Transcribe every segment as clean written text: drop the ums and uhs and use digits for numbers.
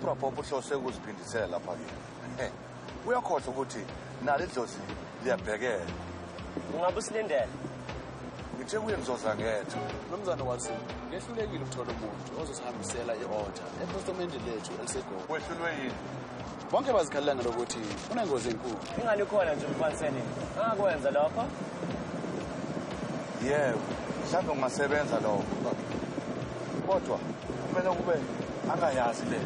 uBrabhop uhlose ukuziphindisela lapha ke. Uyakhohlwa ukuthi nalo idlozi liyabhekela. Ungabe usilindele? Ngithe kuye ngizoza ngethu. Nomzana wathi ngehlulekile ukuthola umuntu ozosihambisela i-order epostomende lethu eliseGoli. Wehlulwe yini? Bonke bazikhalela ngalokuthi unengozi enkulu. Ingani khona nje umfaniseni. Angakwenza lokho? Yebo, mhlawumbe ungasebenza lokho. Kodwa kumele kube angayazi le.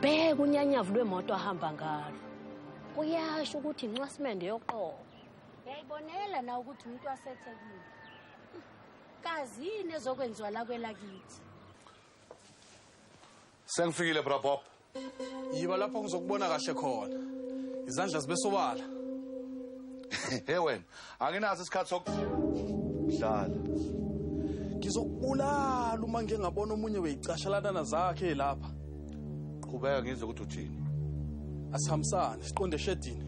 Bheka unyanyavu lwemoto ahamba ngalo. Kuyasho ukuthi incwasimende yoqobo. Uyayibonela na ukuthi umuntu waseThekwini. Kazi yini ezokwenziwa la kwelakithi? Sengifikile Brabhop. Yiba lapho ngizokubona kahle khona. Izandla zibe sobala. Hey wena, anginazo isikhathi sokudlala. Ngizokubulala uma ngeke ngabona omunye weyicashalanana zakhe lapha. Qhubeka ngizwe ukuthi uthini. Asihambisane siqonde eshedini.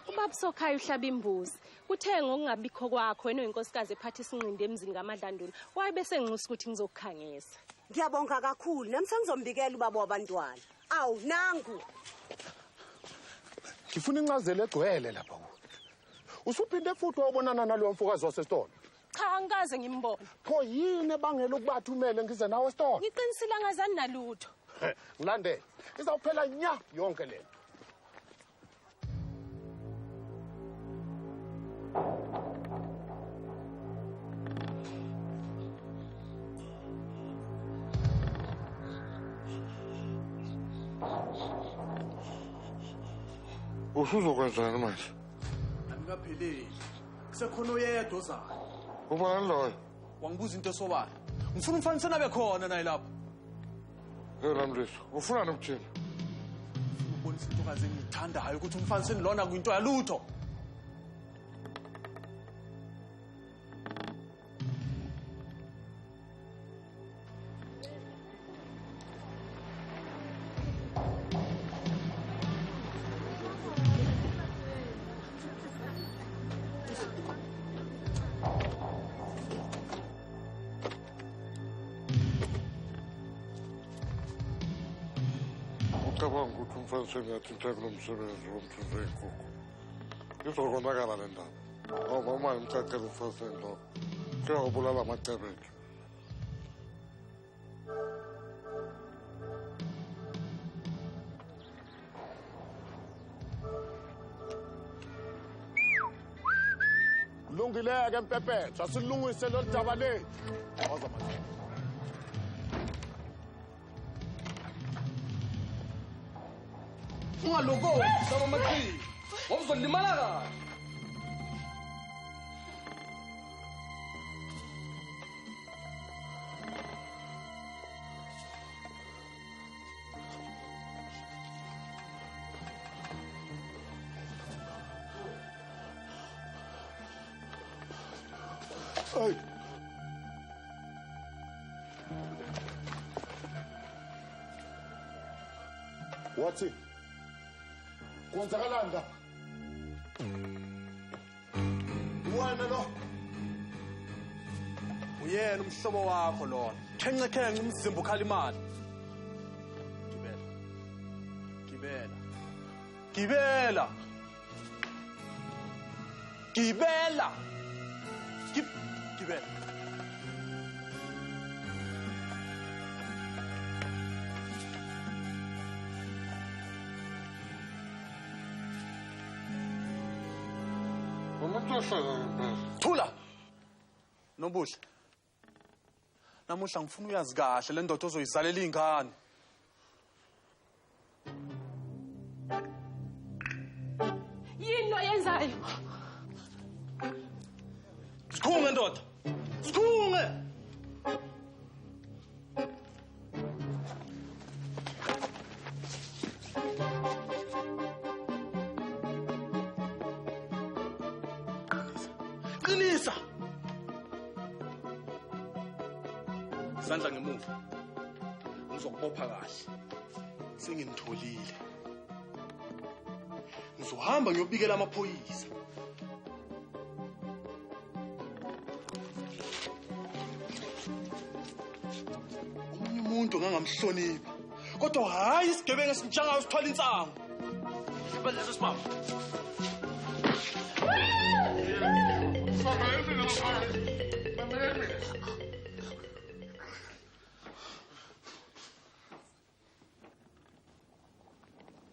Ubaba Sokhaya uhlaba imbuzi. Kuthe ngokungabikho kwakho wena oyinkosikazi ephatha isinqindi emzini kaMadlandula. Waye senginxusa ukuthi ngizokukhangisa. Ngiyabonga kakhulu. Namhla ngizombikela ubaba wabantwana. Awu nangu. Ngifuna incazelo egcwele lapha. Usuphinde futhi wabonana nalowo mfokazi wasesitolo. Cha angikaze ngimbone. Pho yini ebangela ukubathi umele ngize nawe esitolo? Ngiqinisile angazani nalutho. Ngilandele. Izawuphela nya yonke lento. Usuzokwenzani manje? Angikapheleli. Kusekhona oyedwa ozayo. Ubani loyo? Wangibuza into esobala. Ngifuna umfaniseni abe khona naye lapha. Hey Ramliso, ufuna nokuthini? Ubonisa intokazi engiyithandayo ukuthi umfaniseni lona kuyinto yalutho. Cabanga ukuthi umfaniseni yathinta kulo msebenzi womthuzo wey'nkukhu. Izokonakala le ndaba. Ngoba uma ngimcacela umfaniseni lo, kuyawabulala amacebo ethu. Lungileke Mpepethu, asilungise lo daba lethu. Waza manje. Ungaloko saba maqini. Wawuzolimala kahle. Ay. Wathi? Kwenzakalani lapha? Wena lo? uyena umhlobo wakho lona khenqekhenqe umzimba ukhala imali gibela umuntu ohlala ngempela thula Nobuhle namuhla ngifuna uyazi kahle le ndoda ozoyizalela ingane Yini oyenzayo? Sikhunge ndoda sikhunge Qinisa Sandla ngemuva ngizokubopha kahle sengimtholile ngizohamba ngiyobikela amaphoyisa omunye umuntu ngangamhlonipha kodwa hayi isigebengu esinjangayo sithwala insango balezo sibaba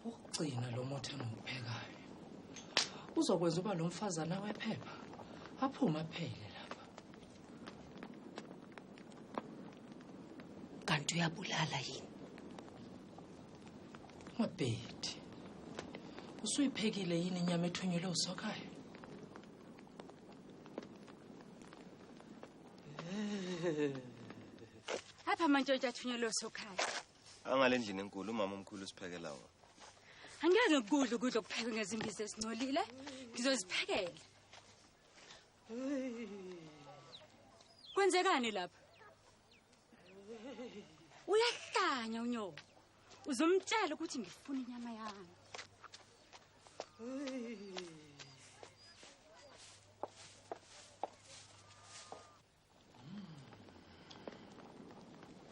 Ukugcina lo mothi engiwuphekayo uzokwenza uba lo mfazana wephepha aphuma aphele lapha. Kanti uyabulala yini? Mabhedi, usuyiphekile yini inyama ethunyelwe usokhaya? Apha amantshontsho athunyelwe usokhaya. Angale endlini enkulu umama omkhulu usiphekela wona. Angeke ukudla okuphekwe ngezimbiza esinolile. Ngizoziphekela. Kwenzekani lapha? Uyahlanya unyoko. Uzomtshela ukuthi ngifuna inyama yami.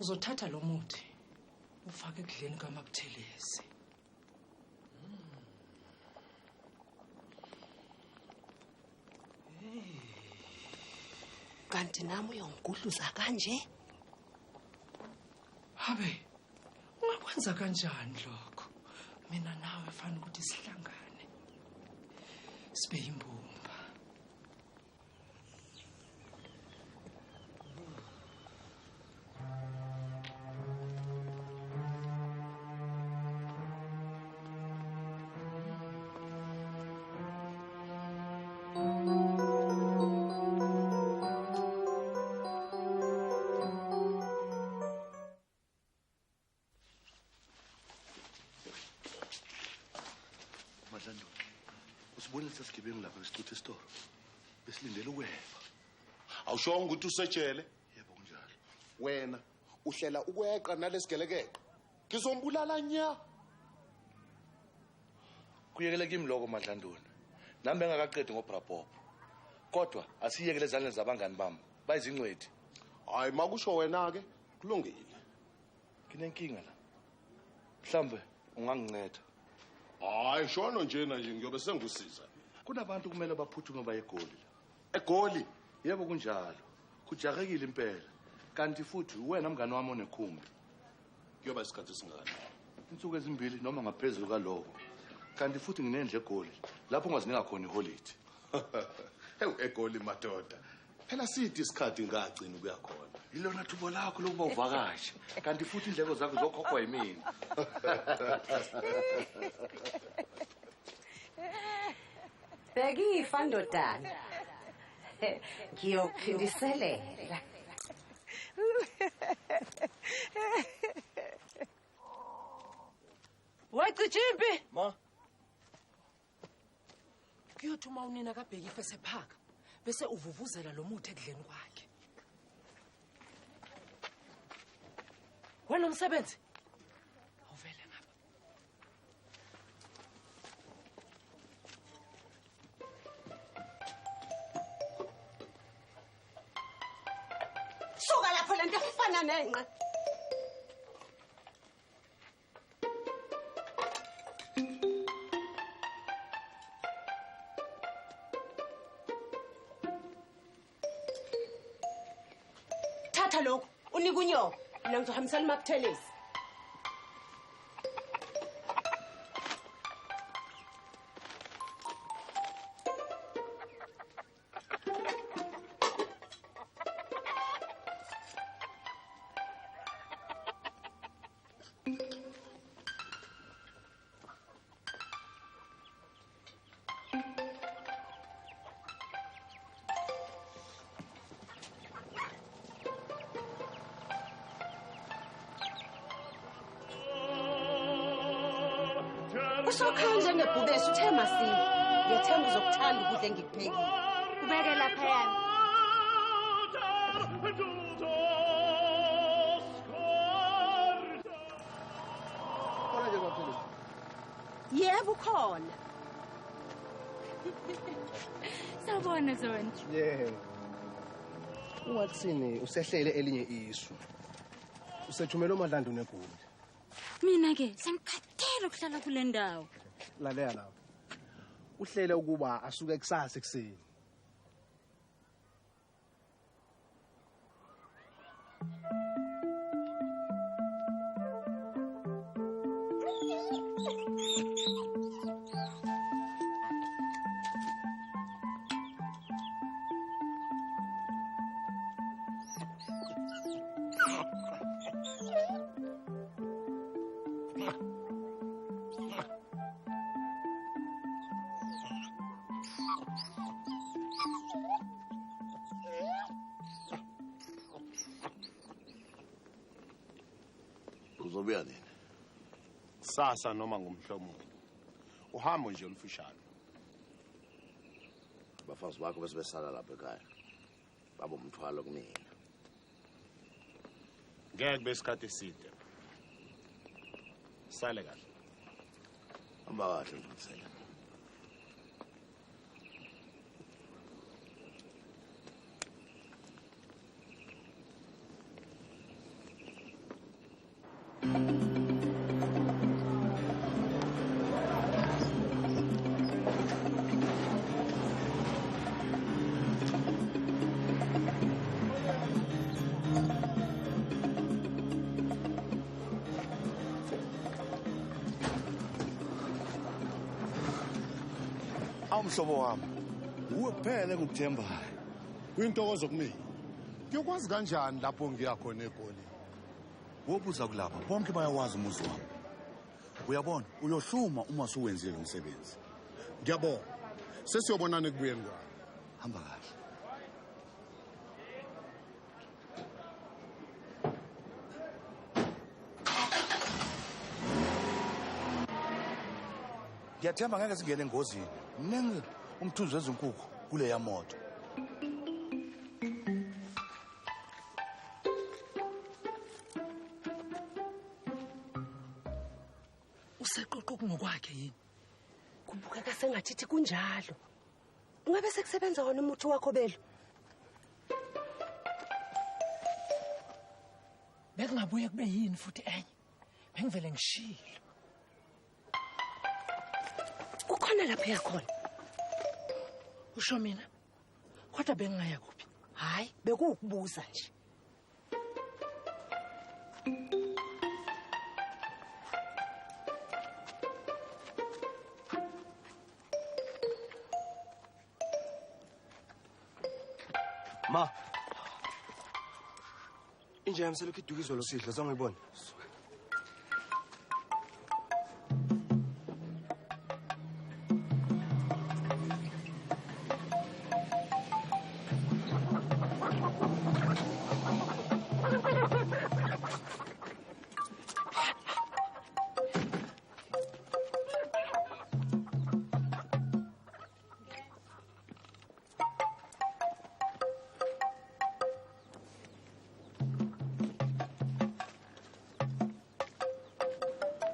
Uzothatha lo muthi ufake ekudleni kaMabuthelezi. Kanti nami uyongigudluza kanje? Habe, ungakwenza kanjani lokho? Mina nawe fanele ukuthi sihlangane. Sibe imbumba. Usibonile sesigebengu lapha esicuthe isitoro. Besilindele ukweba. Awushonga ukuthi usetshele? Yebo kunjalo. Wena uhlela ukweqa nalesigelekeke. Ngizombulala nya. Kuyekele kimi lokho Madlandoni. Nami engakaqedi ngoBrapopo. Kodwa asiyekele ezandleni zabangani bami. Bayizingcwethi. Hayi makusho wena ke kulungile. Kinenkinga la. Mhlambe unganginceda. Hayi shono njena nje ngiyobe sengusiza. Kunabantu kumele baphuthume baye eGoli la. eGoli Yebo kunjalo. Kujarekile impela. Kanti futhi wena mngani wami onekhumbi. kuyoba isikhathi singane. Insuku ezimbili noma ngaphezulu kaloko. Kanti futhi nginendle eGoli lapho ungazinika khona iholiday. Hey eGoli madoda. Phela sithi isikhathi ngagcina ukuya khona. Ilona thubo lakho lokuba uvakashe. Kanti futhi indleko zakho zokhokhwa yimina. Bekifa ndodana. Ngiyophindiselela. Wacicimpi! Ma, Kuyothuma unina kaBhekifa sephaka bese uvuvuzela lo muthi ekudleni kwakhe. Wena umsebenzi? Awuvele ngapha. lento efana nenqa. Thatha lokho, unika unyoka. Mina ngizohambisana uMabuthelezi. Usokhaya njengebhubesi uthe masini. Ngiyethemba uzokuthanda ukudla engikuphekile. Kubeke lapha yami. Yebo khona. Sawubona Zonke. Yeah. Ungathini usehlele elinye isu. Usethumela uMadlandune eGoli. Mina ke sengikhathele ukuhlala kule ndawo. Lalela lapha. Uhlele ukuba asuke kusasa ekseni. Uzobuya nini? Sasa noma ngumhlomo. Uhambo nje olufishane. Abafazi bakho bese besala lapha ekhaya. Baba umthwalo kumina. Ngeke besikhathi eside. Sale kahle. Hamba kahle Mthethele. Awumhlobo wami. Uwe kuphela engikuthembayo. Kuyintokozo kumina. Ngiyokwazi kanjani lapho ngiya khona eGoli? Wobuza kulapha bonke bayawazi umuzi wami. Uyabona uyohluma uma usuwenzile umsebenzi. Ngiyabona. Sesiyobonana ekubuyeni kwami. Hamba kahle. Ngiyathemba ngeke singene engozini. Mningi umthunzi wezinkukhu kule yamoto. Useqoqa ngokwakhe yini? Kubukeka sengathi kunjalo. Ungabe sekusebenza wona umuthi wakho belo? Bekungabuye kube yini futhi enye. Bengivele ngishilo. Ukhona lapha yakhona. Usho mina. Kodwa bengingaya kuphi? Hayi, bekukubuza nje. Ma. Inje yamselokhu idukizwe losidlo sangibona.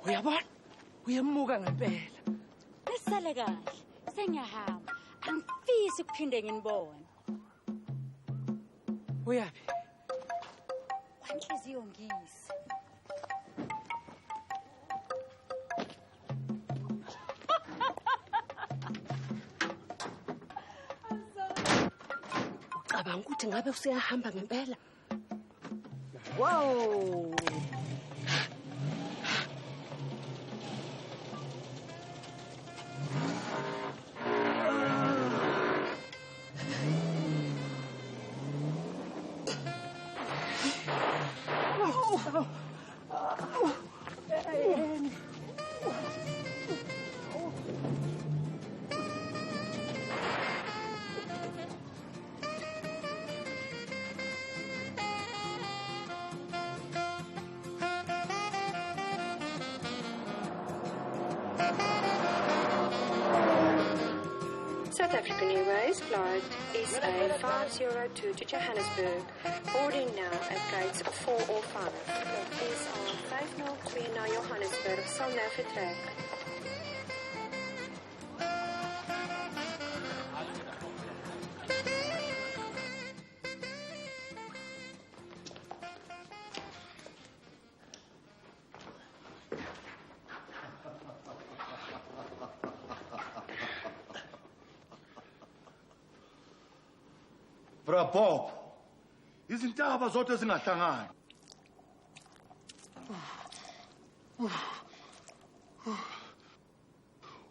Uyabona? Uyemuka ngempela. Besale kahle. Sengiyahamba. Angifisi ukuphinde nginibone. Uyapi? Inhliziyo ngisi. Ucabanga ukuthi ngabe usiyahamba ngempela? Wow! South African Airways flight SA502 to Johannesburg. Boarding now at gates 4 or 5. Is on 503 naar Johannesburg sal nou vertrek. Bra Bob, izintaba zonke zingahlangani.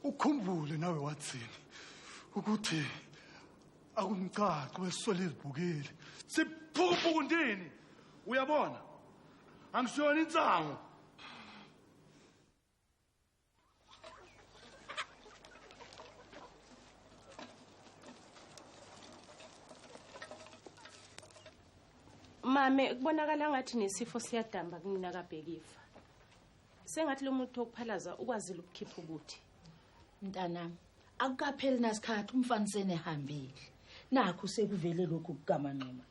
Ukhumbule nawe wathini ukuthi akumcaci wesole izibukeli. Siphukupukundini. Uyabona? Angisiyona insango. Mame kubonakala ngathi nesifo siyadamba kumina kaBhekifa. Sengathi lo muntu wokuphalaza ukwazile ukukhipha ubuthi. Mntanami, akukapheli nasikhathi umfanisene ehambile. Nakho sekuvele lokhu kugamanqoma.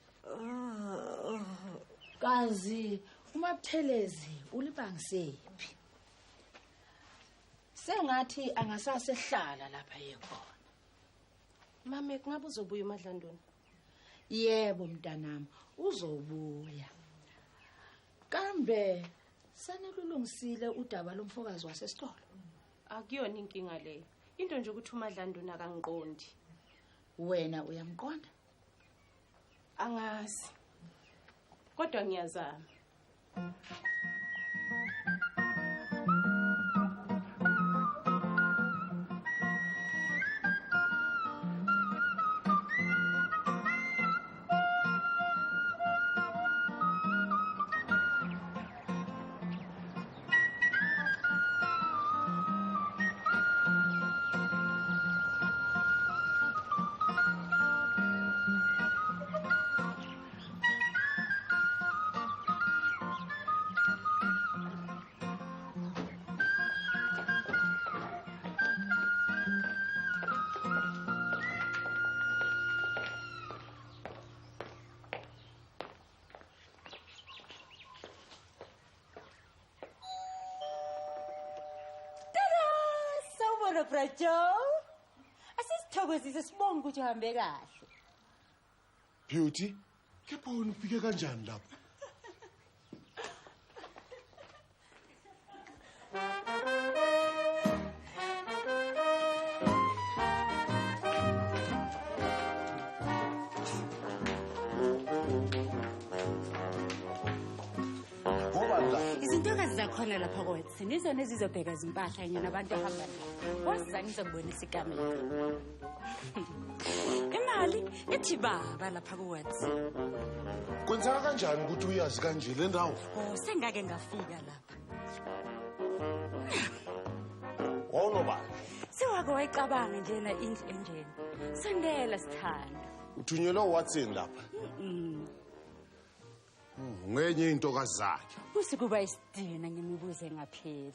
Kazi uMabuthelezi ulibangisephi? Sengathi angasasehlala lapha yekhona. Mame kungabe uzobuya uMadlandoni? Yebo mntanami, uzobuya. Kambe sanelulungisile udaba lomfokazi wasesitolo? Akuyona inkinga leyo. Into nje ukuthi uMadlandoni akangiqondi. Wena uyamqonda? Angazi. Kodwa ngiyazama. Brajo, asisithokozise sibonge ukuthi uhambe kahle. Beauty, kepha wena ufike kanjani lapha? Izintokazi zakhona lapha kwethu nizona ezizobheka izimpahla kanye nabantu ahamba nabo. Wozani ngizokubonisa ikamela. Imali ethi baba lapha kwethu. Kwenzeka kanjani ukuthi uyazi kanje le ndawo? Oh, sengake ngafika lapha. Wonoba. Sewake wayicabanga njena indlu enjena. Sendela sithanda. Uthunyelwa watsini lapha? Ngenye intokazi zakhe. Usikuba isidina ngimibuze ngapheli.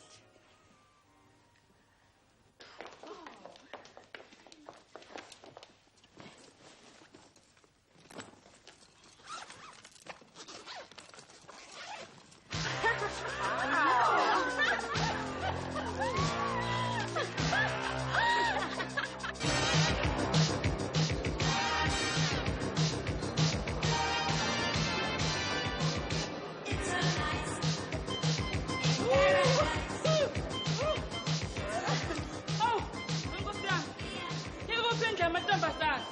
amantombazana.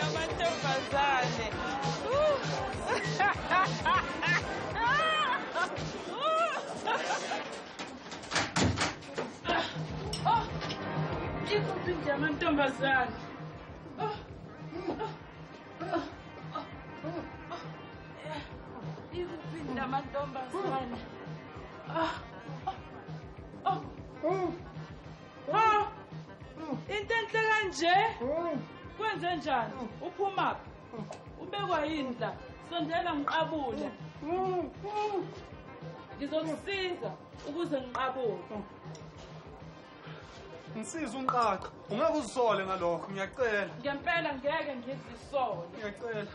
Amantombazane. Ikuphi amantombazane. Ikuphi amantombazane. Into enhle kanje. Kwenze njani? Uphuma phi? Ubekwa yini la? Sondela ngiqabule. Ngizokusiza ukuze ngiqabule. Ngisiza unqaqa. Ungeke uzisole ngalokho, ngiyacela. Ngempela ngeke ngizisole. Ngiyacela.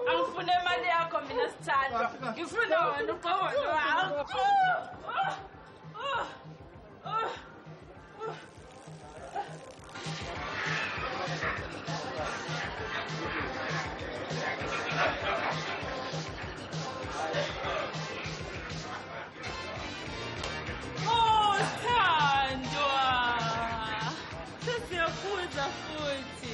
Angifune imali yakho mina Sithando. Ngifuna wena uqobo wakho. Oh, Thandwa. Sesiyakuza futhi.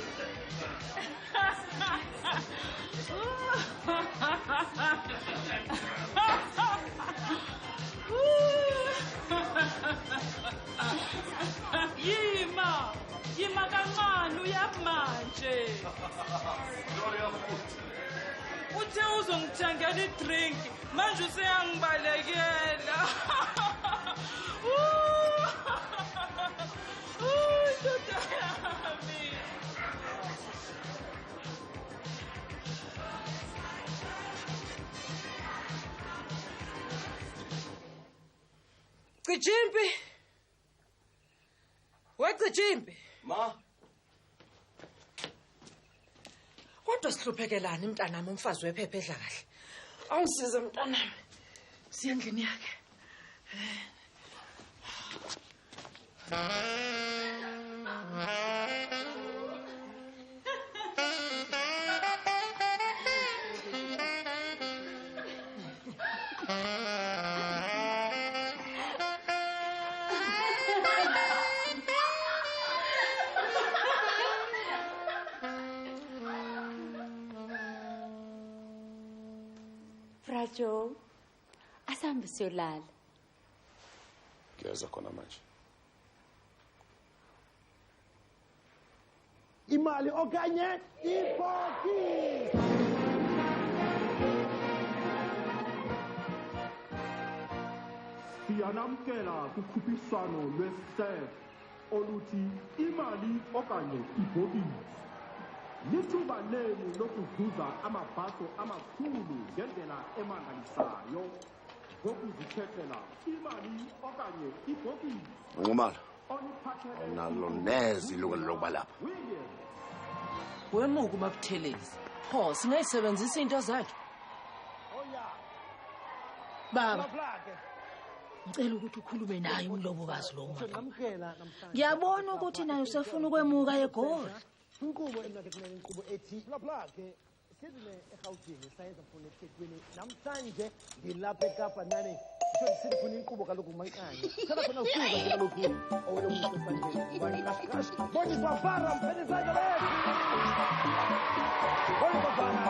Yima kancane uyamanje. Uthe uzongithengela idrink, manje useyangibalekela. Ndoda yami. Cijimpi. Wecijimpi. Ma. Kodwa sihluphekelani mntanami umfazi wephepha edla kahle. Awungisize mntanami. Siya endlini yakhe. Frajo, asambe siyolala. Kuyeza khona manje. Imali okanye ipoki. Siyanamkela kukhuphiswano lwe-SEF oluthi imali okanye ibhokisi. Lithuba lenu lokuzuza amabhaso amakhulu ngendlela emangalisayo ngokuzikhethela imali okanye ibhokisi. Ngumala. Nalo neze ilungelo lokuba lapha. Wemuka ubabuthelezi. Pho singayisebenzisa into zakhe. Baba. Ngicela ukuthi ukhulume naye umlobokazi lo mama. Ngiyabona ukuthi naye usefuna ukwemuka eGoli. Inkqubo enake kumele inkqubo ethi laplake sidle eGauteng sayenza khona eThekwini namhlanje ngilapha eKapa nani sidifuna inkqubo kaloku mankanya sala khona usuka kaloku oyomuntu esandleni banikash boni safara mpeleza jale boni bafana